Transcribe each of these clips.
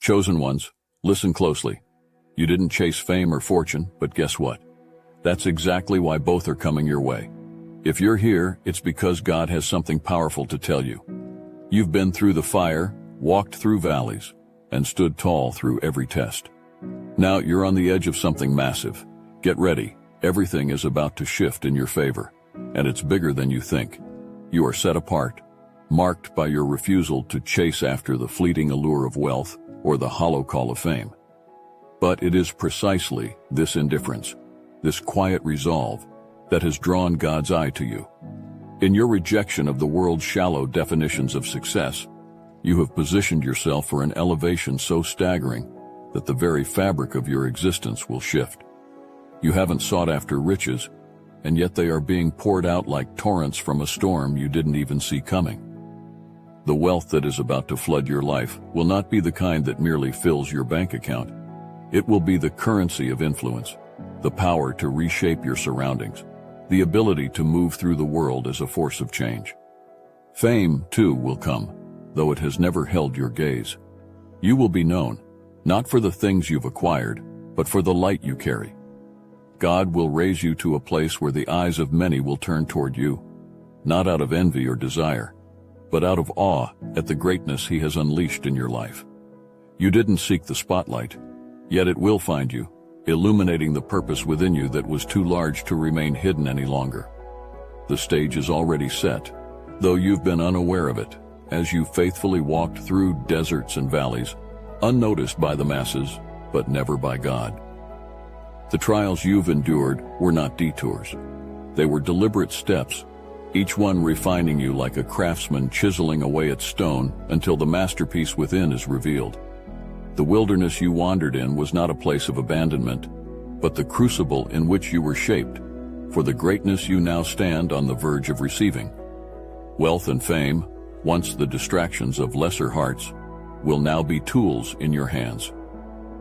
Chosen ones, listen closely. You didn't chase fame or fortune, but guess what? That's exactly why both are coming your way. If you're here, it's because God has something powerful to tell you. You've been through the fire, walked through valleys, and stood tall through every test. Now you're on the edge of something massive. Get ready. Everything is about to shift in your favor, and it's bigger than you think. You are set apart, marked by your refusal to chase after the fleeting allure of wealth or the hollow call of fame. But it is precisely this indifference, this quiet resolve, that has drawn God's eye to you. In your rejection of the world's shallow definitions of success, you have positioned yourself for an elevation so staggering that the very fabric of your existence will shift. You haven't sought after riches, and yet they are being poured out like torrents from a storm you didn't even see coming. The wealth that is about to flood your life will not be the kind that merely fills your bank account. It will be the currency of influence, the power to reshape your surroundings, the ability to move through the world as a force of change. Fame, too, will come, though it has never held your gaze. You will be known, not for the things you've acquired, but for the light you carry. God will raise you to a place where the eyes of many will turn toward you, not out of envy or desire, but out of awe at the greatness He has unleashed in your life. You didn't seek the spotlight, yet it will find you, illuminating the purpose within you that was too large to remain hidden any longer. The stage is already set, though you've been unaware of it, as you faithfully walked through deserts and valleys, unnoticed by the masses, but never by God. The trials you've endured were not detours. They were deliberate steps, each one refining you like a craftsman chiseling away at stone until the masterpiece within is revealed. The wilderness you wandered in was not a place of abandonment, but the crucible in which you were shaped for the greatness you now stand on the verge of receiving. Wealth and fame, once the distractions of lesser hearts, will now be tools in your hands.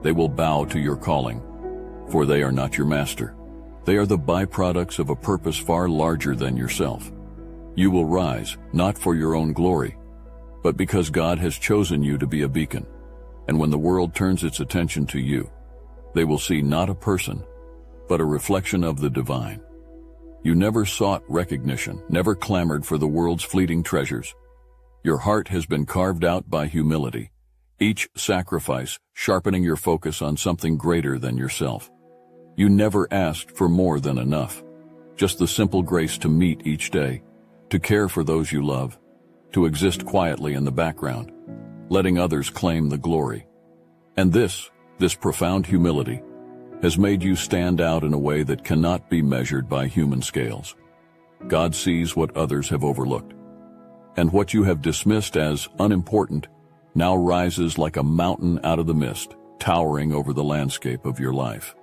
They will bow to your calling, for they are not your master. They are the byproducts of a purpose far larger than yourself. You will rise, not for your own glory, but because God has chosen you to be a beacon. And when the world turns its attention to you, they will see not a person, but a reflection of the divine. You never sought recognition, never clamored for the world's fleeting treasures. Your heart has been carved out by humility, each sacrifice sharpening your focus on something greater than yourself. You never asked for more than enough, just the simple grace to meet each day, to care for those you love, to exist quietly in the background, letting others claim the glory. And this profound humility, has made you stand out in a way that cannot be measured by human scales. God sees what others have overlooked, and what you have dismissed as unimportant now rises like a mountain out of the mist, towering over the landscape of your life.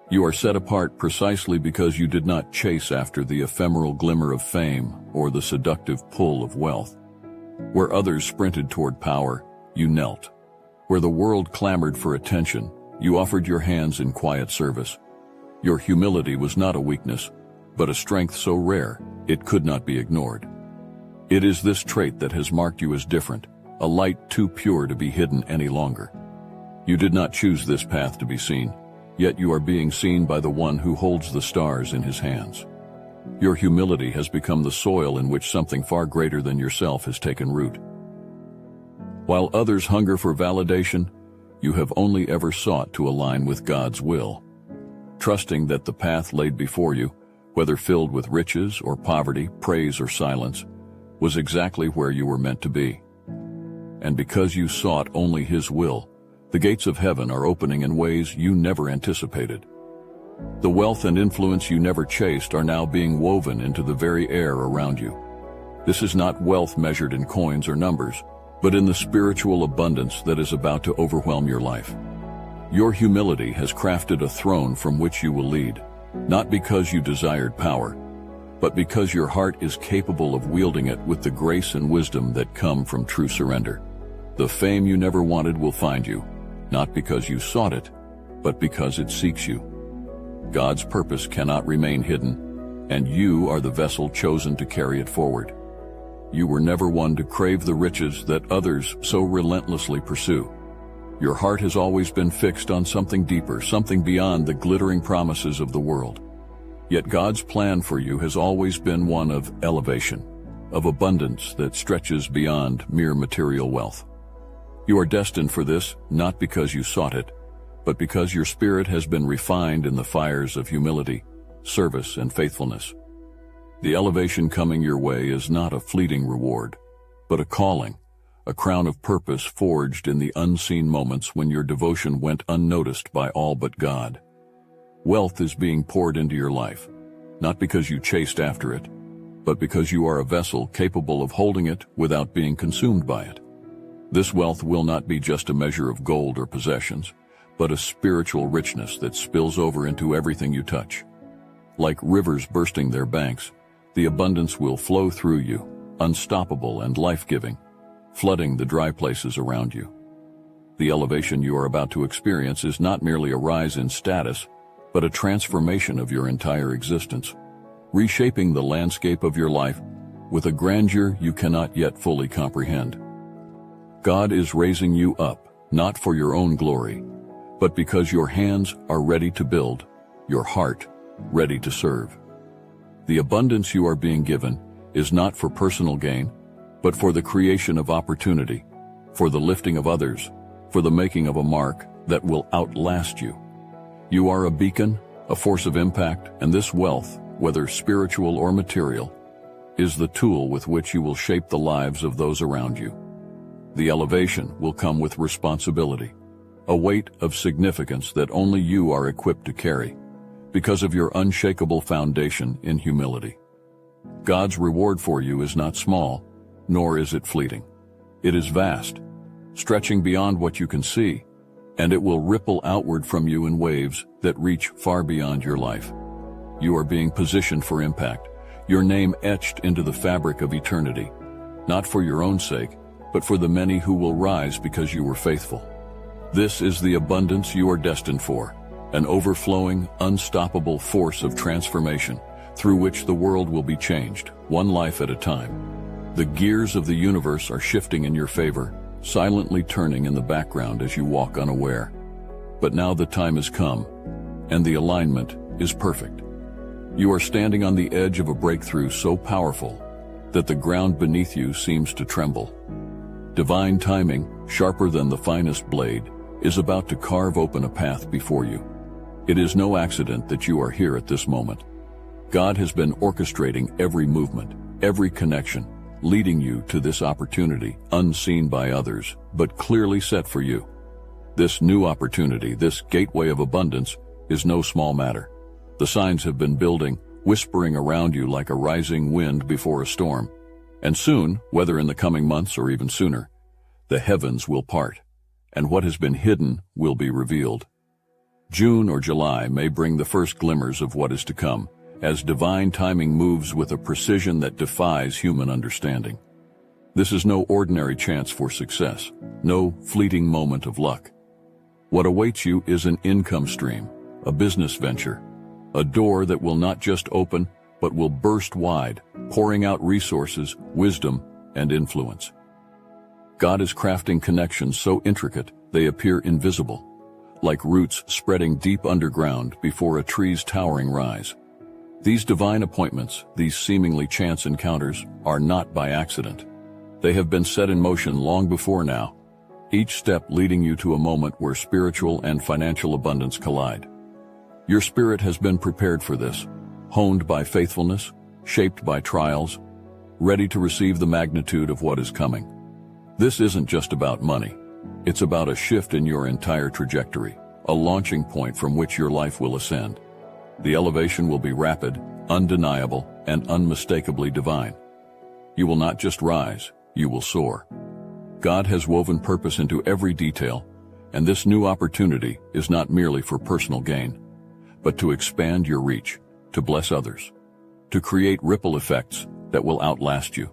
You are set apart precisely because you did not chase after the ephemeral glimmer of fame or the seductive pull of wealth. Where others sprinted toward power, you knelt. Where the world clamored for attention, you offered your hands in quiet service. Your humility was not a weakness, but a strength so rare it could not be ignored. It is this trait that has marked you as different, a light too pure to be hidden any longer. You did not choose this path to be seen, yet you are being seen by the one who holds the stars in his hands. Your humility has become the soil in which something far greater than yourself has taken root. While others hunger for validation, you have only ever sought to align with God's will, trusting that the path laid before you, whether filled with riches or poverty, praise or silence, was exactly where you were meant to be. And because you sought only His will, the gates of heaven are opening in ways you never anticipated. The wealth and influence you never chased are now being woven into the very air around you. This is not wealth measured in coins or numbers, but in the spiritual abundance that is about to overwhelm your life. Your humility has crafted a throne from which you will lead, not because you desired power, but because your heart is capable of wielding it with the grace and wisdom that come from true surrender. The fame you never wanted will find you, not because you sought it, but because it seeks you. God's purpose cannot remain hidden, and you are the vessel chosen to carry it forward. You were never one to crave the riches that others so relentlessly pursue. Your heart has always been fixed on something deeper, something beyond the glittering promises of the world. Yet God's plan for you has always been one of elevation, of abundance that stretches beyond mere material wealth. You are destined for this, not because you sought it, but because your spirit has been refined in the fires of humility, service, and faithfulness. The elevation coming your way is not a fleeting reward, but a calling, a crown of purpose forged in the unseen moments when your devotion went unnoticed by all but God. Wealth is being poured into your life, not because you chased after it, but because you are a vessel capable of holding it without being consumed by it. This wealth will not be just a measure of gold or possessions, but a spiritual richness that spills over into everything you touch. Like rivers bursting their banks, the abundance will flow through you, unstoppable and life-giving, flooding the dry places around you. The elevation you are about to experience is not merely a rise in status, but a transformation of your entire existence, reshaping the landscape of your life with a grandeur you cannot yet fully comprehend. God is raising you up, not for your own glory, but because your hands are ready to build, your heart ready to serve. The abundance you are being given is not for personal gain, but for the creation of opportunity, for the lifting of others, for the making of a mark that will outlast you. You are a beacon, a force of impact, and this wealth, whether spiritual or material, is the tool with which you will shape the lives of those around you. The elevation will come with responsibility, a weight of significance that only you are equipped to carry, because of your unshakable foundation in humility. God's reward for you is not small, nor is it fleeting. It is vast, stretching beyond what you can see, and it will ripple outward from you in waves that reach far beyond your life. You are being positioned for impact, your name etched into the fabric of eternity, not for your own sake, but for the many who will rise because you were faithful. This is the abundance you are destined for, an overflowing, unstoppable force of transformation through which the world will be changed, one life at a time. The gears of the universe are shifting in your favor, silently turning in the background as you walk unaware. But now the time has come, and the alignment is perfect. You are standing on the edge of a breakthrough so powerful that the ground beneath you seems to tremble. Divine timing, sharper than the finest blade, is about to carve open a path before you. It is no accident that you are here at this moment. God has been orchestrating every movement, every connection, leading you to this opportunity, unseen by others, but clearly set for you. This new opportunity, this gateway of abundance, is no small matter. The signs have been building, whispering around you like a rising wind before a storm. And soon, whether in the coming months or even sooner, the heavens will part, and what has been hidden will be revealed. June or July may bring the first glimmers of what is to come, as divine timing moves with a precision that defies human understanding. This is no ordinary chance for success, no fleeting moment of luck. What awaits you is an income stream, a business venture, a door that will not just open, but will burst wide, pouring out resources, wisdom, and influence. God is crafting connections so intricate they appear invisible, like roots spreading deep underground before a tree's towering rise. These divine appointments, these seemingly chance encounters, are not by accident. They have been set in motion long before now, each step leading you to a moment where spiritual and financial abundance collide. Your spirit has been prepared for this, honed by faithfulness, shaped by trials, ready to receive the magnitude of what is coming. This isn't just about money. It's about a shift in your entire trajectory, a launching point from which your life will ascend. The elevation will be rapid, undeniable, and unmistakably divine. You will not just rise, you will soar. God has woven purpose into every detail, and this new opportunity is not merely for personal gain, but to expand your reach, to bless others, to create ripple effects that will outlast you.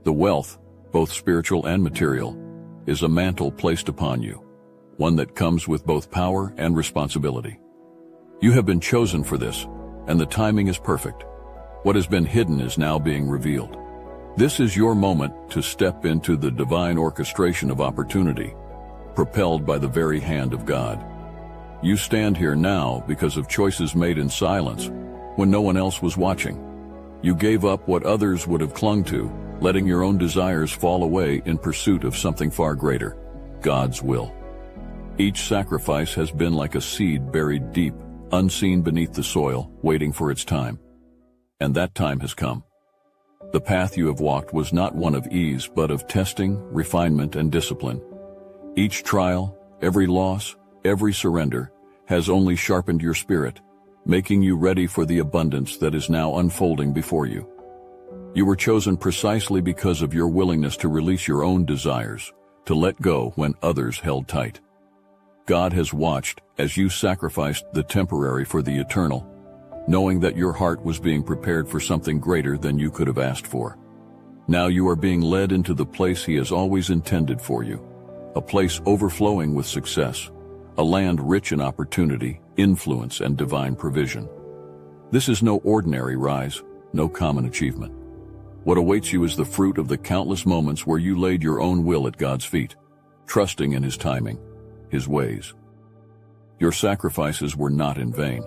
The wealth, both spiritual and material, is a mantle placed upon you, one that comes with both power and responsibility. You have been chosen for this, and the timing is perfect. What has been hidden is now being revealed. This is your moment to step into the divine orchestration of opportunity, propelled by the very hand of God. You stand here now because of choices made in silence, when no one else was watching. You gave up what others would have clung to, letting your own desires fall away in pursuit of something far greater, God's will. Each sacrifice has been like a seed buried deep, unseen beneath the soil, waiting for its time. And that time has come. The path you have walked was not one of ease, but of testing, refinement, and discipline. Each trial, every loss, every surrender has only sharpened your spirit, making you ready for the abundance that is now unfolding before you. You were chosen precisely because of your willingness to release your own desires, to let go when others held tight. God has watched as you sacrificed the temporary for the eternal, knowing that your heart was being prepared for something greater than you could have asked for. Now you are being led into the place He has always intended for you, a place overflowing with success, a land rich in opportunity, influence, and divine provision. This is no ordinary rise, no common achievement. What awaits you is the fruit of the countless moments where you laid your own will at God's feet, trusting in His timing, His ways. Your sacrifices were not in vain.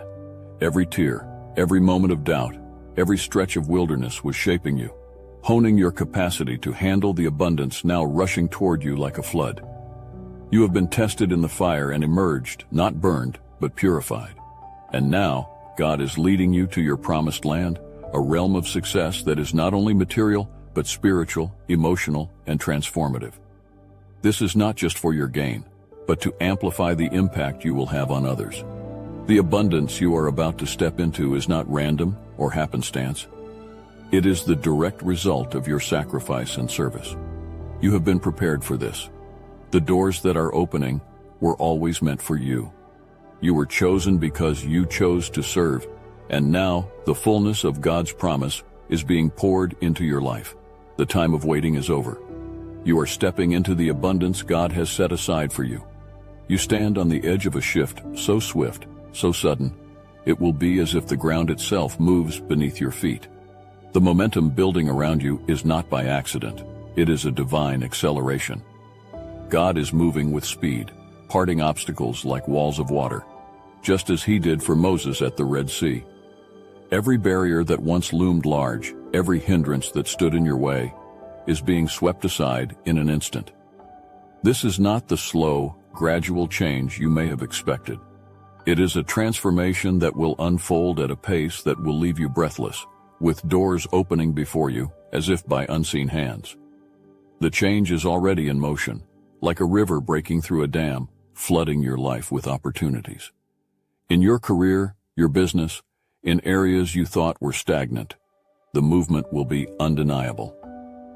Every tear, every moment of doubt, every stretch of wilderness was shaping you, honing your capacity to handle the abundance now rushing toward you like a flood. You have been tested in the fire and emerged, not burned, but purified. And now, God is leading you to your promised land, a realm of success that is not only material, but spiritual, emotional, and transformative. This is not just for your gain, but to amplify the impact you will have on others. The abundance you are about to step into is not random or happenstance. It is the direct result of your sacrifice and service. You have been prepared for this. The doors that are opening were always meant for you. You were chosen because you chose to serve, and now the fullness of God's promise is being poured into your life. The time of waiting is over. You are stepping into the abundance God has set aside for you. You stand on the edge of a shift so swift, so sudden, it will be as if the ground itself moves beneath your feet. The momentum building around you is not by accident. It is a divine acceleration. God is moving with speed, parting obstacles like walls of water, just as He did for Moses at the Red Sea. Every barrier that once loomed large, every hindrance that stood in your way, is being swept aside in an instant. This is not the slow, gradual change you may have expected. It is a transformation that will unfold at a pace that will leave you breathless, with doors opening before you as if by unseen hands. The change is already in motion, like a river breaking through a dam, flooding your life with opportunities. In your career, your business, in areas you thought were stagnant, the movement will be undeniable.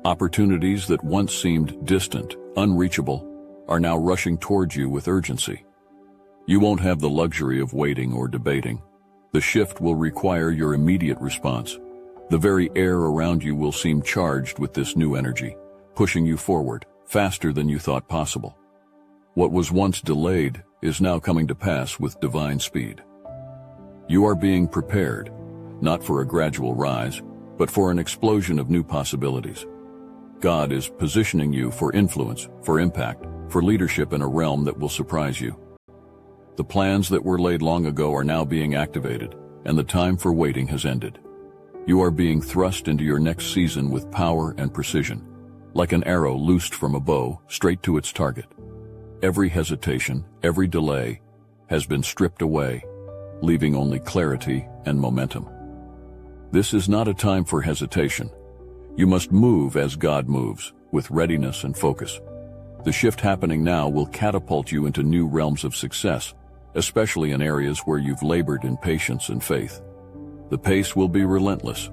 Opportunities that once seemed distant, unreachable, are now rushing towards you with urgency. You won't have the luxury of waiting or debating. The shift will require your immediate response. The very air around you will seem charged with this new energy, pushing you forward, faster than you thought possible. What was once delayed is now coming to pass with divine speed. You are being prepared, not for a gradual rise, but for an explosion of new possibilities. God is positioning you for influence, for impact, for leadership in a realm that will surprise you. The plans that were laid long ago are now being activated, and the time for waiting has ended. You are being thrust into your next season with power and precision, like an arrow loosed from a bow, straight to its target. Every hesitation, every delay, has been stripped away, leaving only clarity and momentum. This is not a time for hesitation. You must move as God moves, with readiness and focus. The shift happening now will catapult you into new realms of success, especially in areas where you've labored in patience and faith. The pace will be relentless,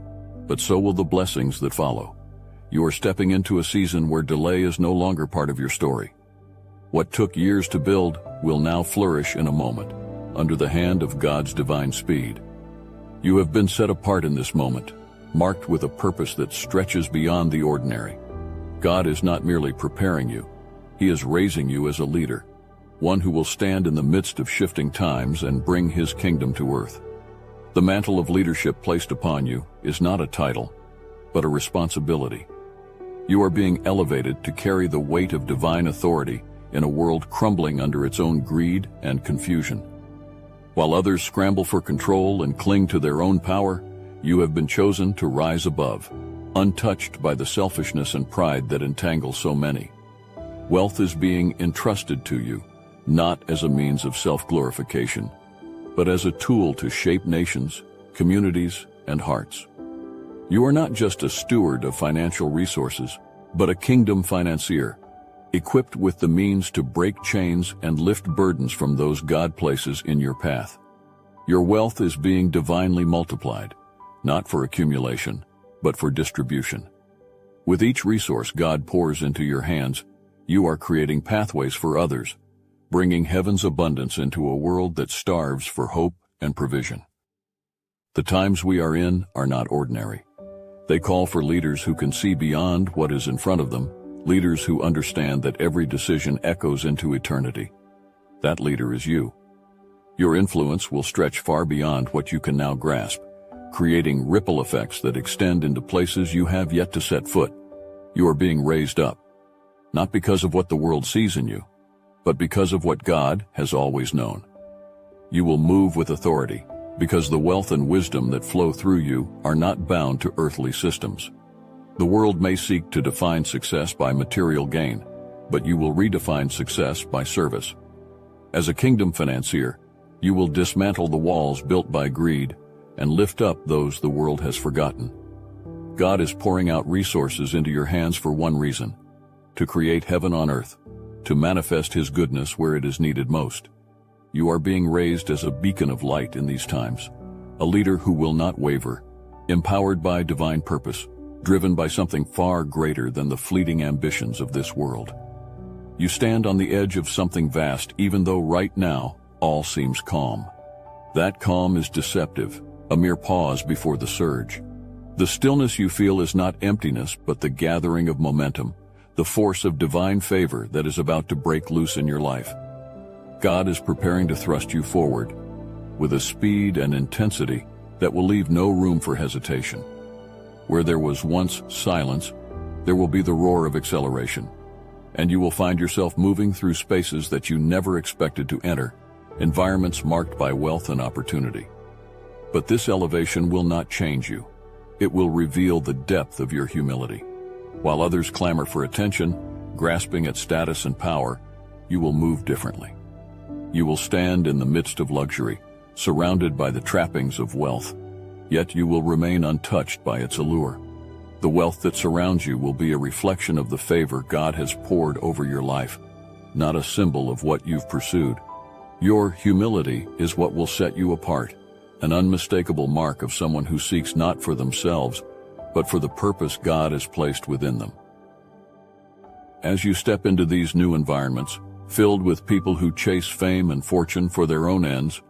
but so will the blessings that follow. You are stepping into a season where delay is no longer part of your story. What took years to build will now flourish in a moment, under the hand of God's divine speed. You have been set apart in this moment, marked with a purpose that stretches beyond the ordinary. God is not merely preparing you, He is raising you as a leader, one who will stand in the midst of shifting times and bring His kingdom to earth. The mantle of leadership placed upon you is not a title, but a responsibility. You are being elevated to carry the weight of divine authority in a world crumbling under its own greed and confusion. While others scramble for control and cling to their own power, you have been chosen to rise above, untouched by the selfishness and pride that entangle so many. Wealth is being entrusted to you, not as a means of self-glorification, but as a tool to shape nations, communities, and hearts. You are not just a steward of financial resources, but a kingdom financier, equipped with the means to break chains and lift burdens from those God places in your path. Your wealth is being divinely multiplied, not for accumulation, but for distribution. With each resource God pours into your hands, you are creating pathways for others, bringing heaven's abundance into a world that starves for hope and provision. The times we are in are not ordinary. They call for leaders who can see beyond what is in front of them, leaders who understand that every decision echoes into eternity. That leader is you. Your influence will stretch far beyond what you can now grasp, creating ripple effects that extend into places you have yet to set foot. You are being raised up, not because of what the world sees in you, but because of what God has always known. You will move with authority, because the wealth and wisdom that flow through you are not bound to earthly systems. The world may seek to define success by material gain, but you will redefine success by service. As a kingdom financier, you will dismantle the walls built by greed and lift up those the world has forgotten. God is pouring out resources into your hands for one reason: to create heaven on earth, to manifest His goodness where it is needed most. You are being raised as a beacon of light in these times, a leader who will not waver, empowered by divine purpose, driven by something far greater than the fleeting ambitions of this world. You stand on the edge of something vast, even though right now all seems calm. That calm is deceptive, a mere pause before the surge. The stillness you feel is not emptiness, but the gathering of momentum, the force of divine favor that is about to break loose in your life. God is preparing to thrust you forward with a speed and intensity that will leave no room for hesitation. Where there was once silence, there will be the roar of acceleration, and you will find yourself moving through spaces that you never expected to enter, environments marked by wealth and opportunity. But this elevation will not change you. It will reveal the depth of your humility. While others clamor for attention, grasping at status and power, you will move differently. You will stand in the midst of luxury, surrounded by the trappings of wealth, yet you will remain untouched by its allure. The wealth that surrounds you will be a reflection of the favor God has poured over your life, not a symbol of what you've pursued. Your humility is what will set you apart, an unmistakable mark of someone who seeks not for themselves, but for the purpose God has placed within them. As you step into these new environments, filled with people who chase fame and fortune for their own ends,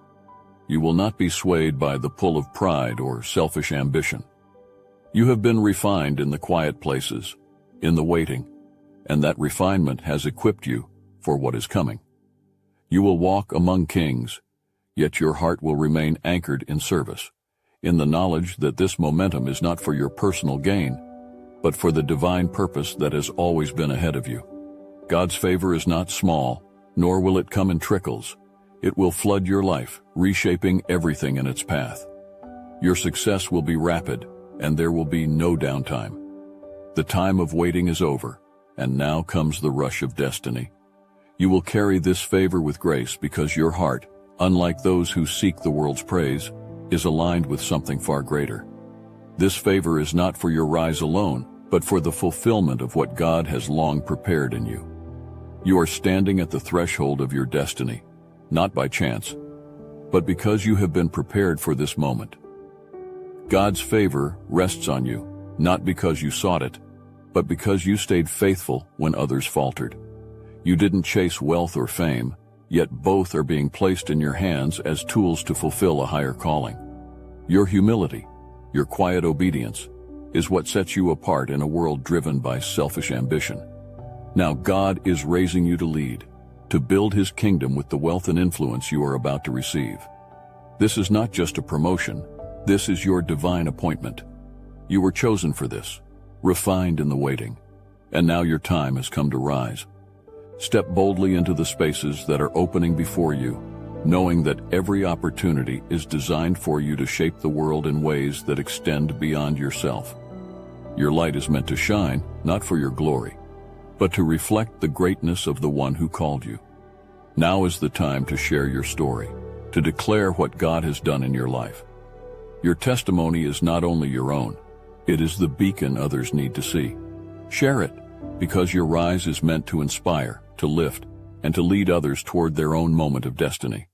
you will not be swayed by the pull of pride or selfish ambition. You have been refined in the quiet places, in the waiting, and that refinement has equipped you for what is coming. You will walk among kings, yet your heart will remain anchored in service, in the knowledge that this momentum is not for your personal gain, but for the divine purpose that has always been ahead of you. God's favor is not small, nor will it come in trickles. It will flood your life, reshaping everything in its path. Your success will be rapid, and there will be no downtime. The time of waiting is over, and now comes the rush of destiny. You will carry this favor with grace because your heart, unlike those who seek the world's praise, is aligned with something far greater. This favor is not for your rise alone, but for the fulfillment of what God has long prepared in you. You are standing at the threshold of your destiny, not by chance, but because you have been prepared for this moment. God's favor rests on you, not because you sought it, but because you stayed faithful when others faltered. You didn't chase wealth or fame, yet both are being placed in your hands as tools to fulfill a higher calling. Your humility, your quiet obedience, is what sets you apart in a world driven by selfish ambition. Now God is raising you to lead, to build His kingdom with the wealth and influence you are about to receive. This is not just a promotion, this is your divine appointment. You were chosen for this, refined in the waiting, and now your time has come to rise. Step boldly into the spaces that are opening before you, knowing that every opportunity is designed for you to shape the world in ways that extend beyond yourself. Your light is meant to shine, not for your glory, but to reflect the greatness of the one who called you. Now is the time to share your story, to declare what God has done in your life. Your testimony is not only your own, it is the beacon others need to see. Share it, because your rise is meant to inspire, to lift, and to lead others toward their own moment of destiny.